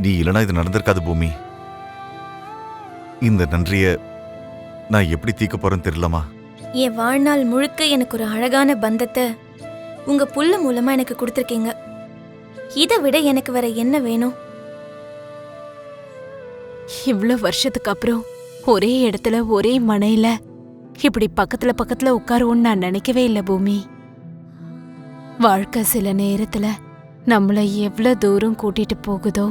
நீ இல்லனா இது நடந்திருக்காது பூமி. இந்த நன்றிய நான் எப்படி தீக்க போறேன்னு தெரியலமா. என் வாழ்நாள் முழுக்க எனக்கு ஒரு அழகான பந்தத்தை உங்க புள்ள மூலமா எனக்கு கொடுத்துருக்கீங்க. இதை விட எனக்கு வேற என்ன வேணும்? இவ்ளோ வருஷத்துக்கு அப்புறம் ஒரே இடத்துல ஒரே மனையில இப்படி பக்கத்துல பக்கத்துல உட்காருவோன்னு நான் நினைக்கவே இல்லை பூமி. வாழ்க்கை சில நேரத்துல நம்மள எவ்வளவு தூரம் கூட்டிட்டு போகுதோ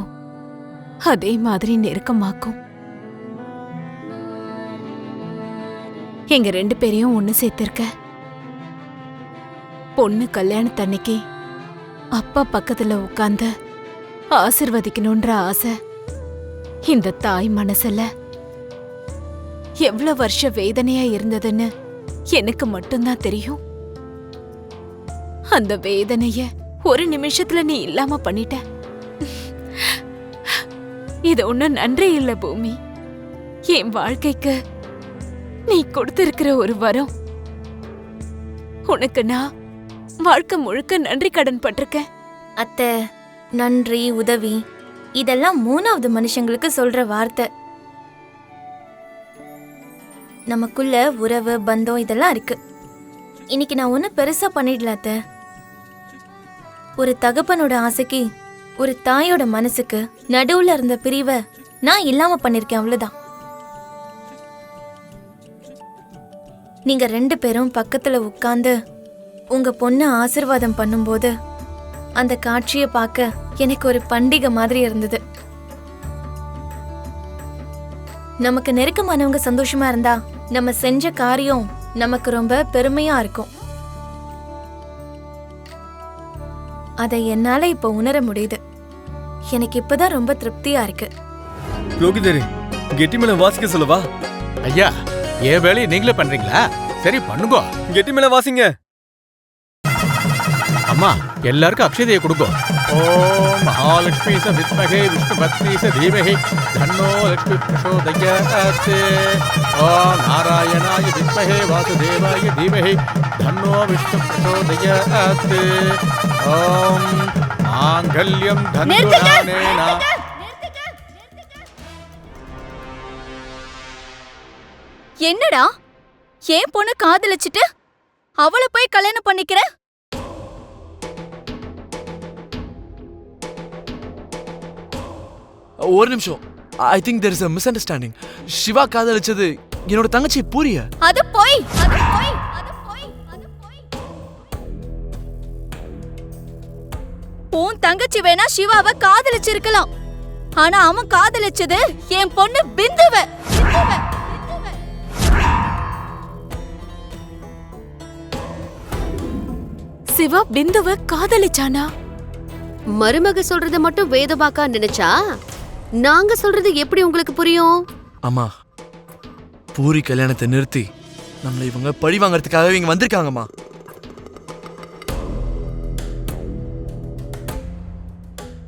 அதே மாதிரி நெருக்கமாக்கும். எங்க 2 பேரையும் ஒண்ணு சேர்த்திருக்க. பொண்ணு கல்யாணத்தன்னைக்கு அப்பா பக்கத்துல உட்கார்ந்து ஆசிர்வதிக்கணும்ன்ற ஆசை இந்த தாய் மனசுல எவ்வளவு வருஷ வேதனையா இருந்ததுன்னு எனக்கு மட்டும்தான் தெரியும். அந்த வேதனைய ஒரு நிமிஷத்துல நீ இல்லாம பண்ணிட்ட. இது ஒண்ணும் நன்றி இல்ல பூமி. என் வாழ்க்கைக்கு நீ கொடுத்திருக்கிற ஒரு வரம். உனக்கு நான் வாழ்க்கை முழுக்க நன்றி கடன் பட்டிருக்கேன். அத்தை, நன்றி, உதவி இதெல்லாம் 3வது மனுஷங்களுக்கு சொல்ற வார்த்தை. நமக்குள்ள உறவு, பந்தம் இதெல்லாம் இருக்கு. இன்னைக்கு நான் ஒன்னும் பெருசா பண்ணிடல அத்தை. ஒரு தகப்பனோட ஆசைக்கு ஒரு தாயோட மனசுக்கு நடுவுல இருந்த பிரிவை நான் இல்லாம பண்ணிருக்கேன், அவ்வளவுதான். நீங்க 2 பேரும் பக்கத்துல உட்கார்ந்து உங்க பொண்ணு ஆசீர்வாதம் பண்ணும்போது அந்த காட்சியை பார்க்க எனக்கு ஒரு பண்டிகை மாதிரி இருந்தது. நமக்கு நெருக்கமானவங்க சந்தோஷமா இருந்தா நம்ம செஞ்ச காரியம் நமக்கு ரொம்ப பெருமையா இருக்கும். அதை என்னால இப்ப உணர முடியுது. எனக்கு இப்பதான் ரொம்ப திருப்தியா இருக்கு. ரோகிதரே, கெட்டி மேல வாசிக்க சொல்லவா? ஐயா, என் வேலையை நீங்களே பண்றீங்களா? சரி பண்ணுங்க. கெட்டி மேல வாசிங்க. அம்மா, எல்லாருக்கும் அக்ஷதையை கொடுங்க. ஓம் மகாலட்சுமி ச வித்மஹே விஷ்ணு பத்னி ச தீமஹி தன்னோ லக்ஷ்மி பிரசோதயாத். ஓம் நாராயணாய வித்மஹே வாசுதேவாய தீமஹி தன்னோ விஷ்ணு பிரசோதயாத். ஓம் மாங்கல்யம் தன்யுனானேன. என்னடா, ஏன் பொண்ணு காதலிச்சிட்டு அவளை போய் கல்யாணம் பண்ணிக்கிற? ஒரு நிமிஷம். I think there is a misunderstanding. Shiva காதலிச்சது என்னோட தங்கச்சி பூரிய. அது போய் உன் தங்கச்சி வேணா சிவாவை காதலிச்சிருக்கலாம். ஆனா அவன் காதலிச்சது என் பொண்ணு பிந்துவ. சிவா பிந்துவ காதலிச்சானா? மருமக சொல்றத மட்டும் வேதவாக்கா நினைச்சா நாங்க சொல்றது எப்படி உங்களுக்கு புரியும்? அம்மா, பூரி கல்யாணத்தை நிறுத்தி நம்மள இவங்க பழி வாங்கறதுக்காகவே இங்க வந்திருக்காங்கம்மா.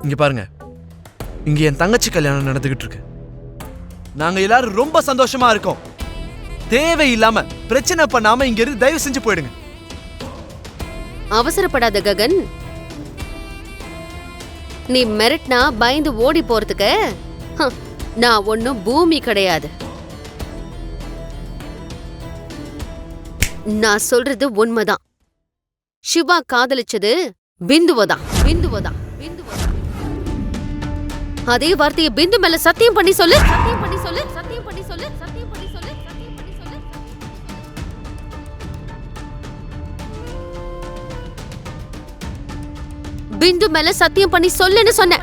இங்க பாருங்க, இங்க என் தங்கச்சி கல்யாணம் நடந்துகிட்டு இருக்கு. நாங்க எல்லாரும் ரொம்ப சந்தோஷமா இருக்கோம். தேவையில்லாம பிரச்சனை பண்ணாம இங்க இருந்து தயவு செஞ்சு போயிடுங்க. அவசரப்படாத ககன். நீ மிரட்னா பயந்து ஓடி போறதுக்கு நான் ஒன்னும் பூமி கிடையாது. நான் சொல்றது உண்மைதான். சிவா காதலிச்சது பிந்துவதான். அதே வார்த்தையை பிந்து மேல சத்தியம் பண்ணி சொல்லு. பிந்து மேல சத்தியம் பண்ணி சொல்லுன்னு சொன்ன.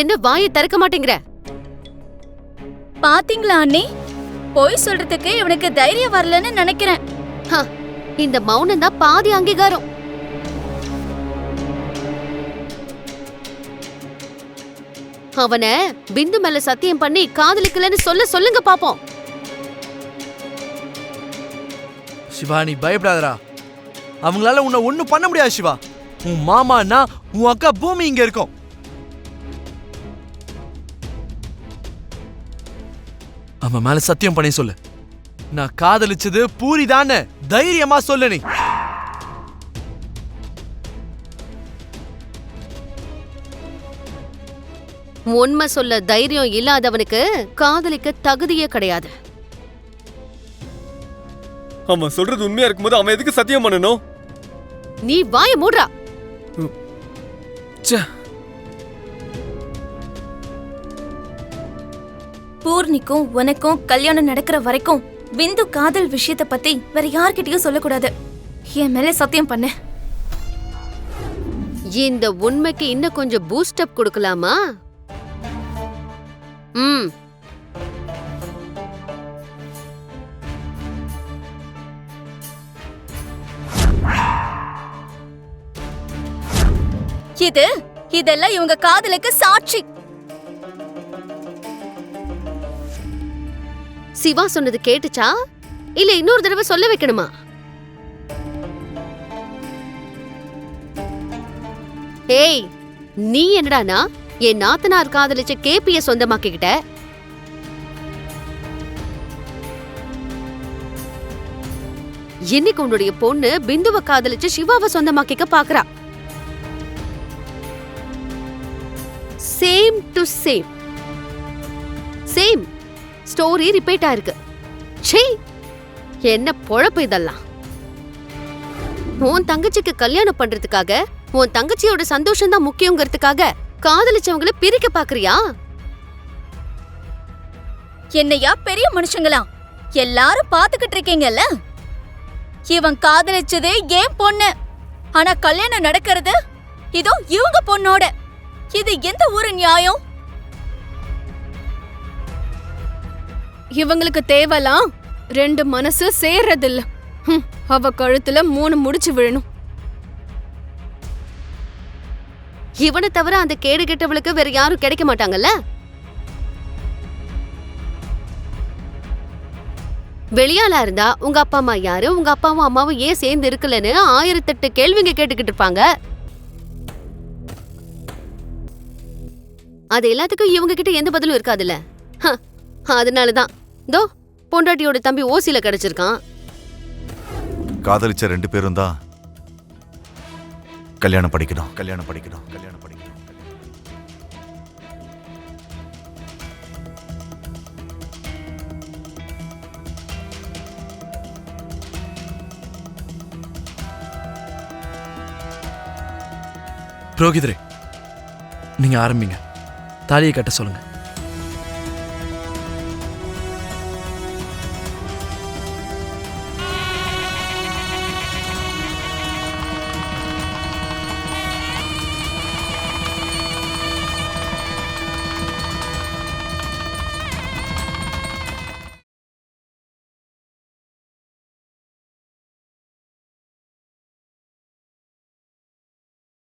என்ன வாயை திறக்க மாட்டேங்கிற? பாத்தீங்களா அண்ணி, போய் சொல்றதுக்கு இவனுக்கு தைரியம் வரலன்னு நினைக்கிறேன். இந்த மௌனம் தான் பாதி அங்கீகாரம். அவனை பிந்து மேல சத்தியம் பண்ணி காதலிக்கலன்னு சொல்லுங்க பாப்போம். சிவா, நீ பயப்படாதடா. அவங்களால உன்னை ஒண்ணும் பண்ண முடியாது சிவா. உன் மாமானா உன் அக்கா பூமி இங்க இருக்கும். அவன் மேல சத்தியம் பண்ணி சொல்லு. நான் காதலிச்சது பூரிதான்னு தைரியமா சொல்லு நீ. உண்மை சொல்ல தைரியம் இல்லாதவனுக்கு காதலிக்க தகுதியே கிடையாது. அவன் சொல்றது உண்மையா இருக்கும்போது அவன் எதுக்கு சத்தியம் பண்ணணும்? நீ வாய மூடுறா. ச்சே. பூர்ணிக்கும் உனக்கும் கல்யாணம் நடக்கிற வரைக்கும் விந்து காதல் விஷயத்தை பத்தி வேற யார்கிட்டயும் சொல்லக்கூடாது. என் மேல சத்தியம் பண்ணு. இந்த உண்மைக்கு இன்னும் கொஞ்சம் பூஸ்ட் அப் கொடுக்கலாமா? இதெல்லாம் இவங்க காதலுக்கு சாட்சி. சிவா சொன்னது கேட்டுச்சா இல்ல இன்னொரு தடவை சொல்ல வைக்கணுமா? ஏய், நீ என்னடானா என் நாத்தனார் காதலிச்ச கேபிய சொந்தமாக்கிக்கிட்ட. இன்னைக்கு உன்னுடைய பொண்ணு பிந்துவ காதலிச்சு சிவாவை சொந்தமாக்கிக்க பாக்குறா. Same to same same story repeat ஆயிருக்கு. ச்சே, என்ன பொழப்பு இதெல்லாம்? உன் தங்கச்சிக்கு கல்யாணம் பண்றதுக்காக உன் தங்கச்சியோட சந்தோஷம் தான் முக்கியங்கிறதுக்காக காதலிச்சவங்களை பிரிக்க பாக்குறியா? என்னையா பெரிய மனுஷங்களா எல்லாரும் பாத்துக்கிட்டு இருக்கீங்கல்ல? இவன் காதலிச்சதே ஏன் பொண்ணு, ஆனா கல்யாணம் நடக்கிறது இதோ இவங்க பொண்ணோட. இது எந்த ஊரு நியாயம்? இவங்களுக்கு தேவலாம் ரெண்டு மனசு சேர்றதில்ல. அவ கழுத்துல 3 முடிச்சு விழணும். இவனை தவிர அந்த கேடு கெட்டவளுக்கு வேற யாரும் கிடைக்க மாட்டாங்கல்ல? வெளியாளா இருந்தா உங்க அப்பா அம்மா யாரு, உங்க அப்பாவும் அம்மாவும் ஏன் சேர்ந்து இருக்கலன்னு 1008 கேள்விங்க கேட்டுக்கிட்டு இருப்பாங்க. அது எல்லாத்துக்கும் இவங்க கிட்ட எந்த பதிலும் இருக்காதுல்ல. அதனாலதான் தோ பொண்டாட்டியோட தம்பி ஓசில கிடைச்சிருக்கான். காதலிச்ச 2 பேரும் தான் கல்யாணம் படிக்கணும், கல்யாணம் படிக்கணும், கல்யாணம் படிக்கணும். புரோகிதரே, நீங்க ஆரம்பிங்க. தாலியை கட்ட சொல்லுங்க.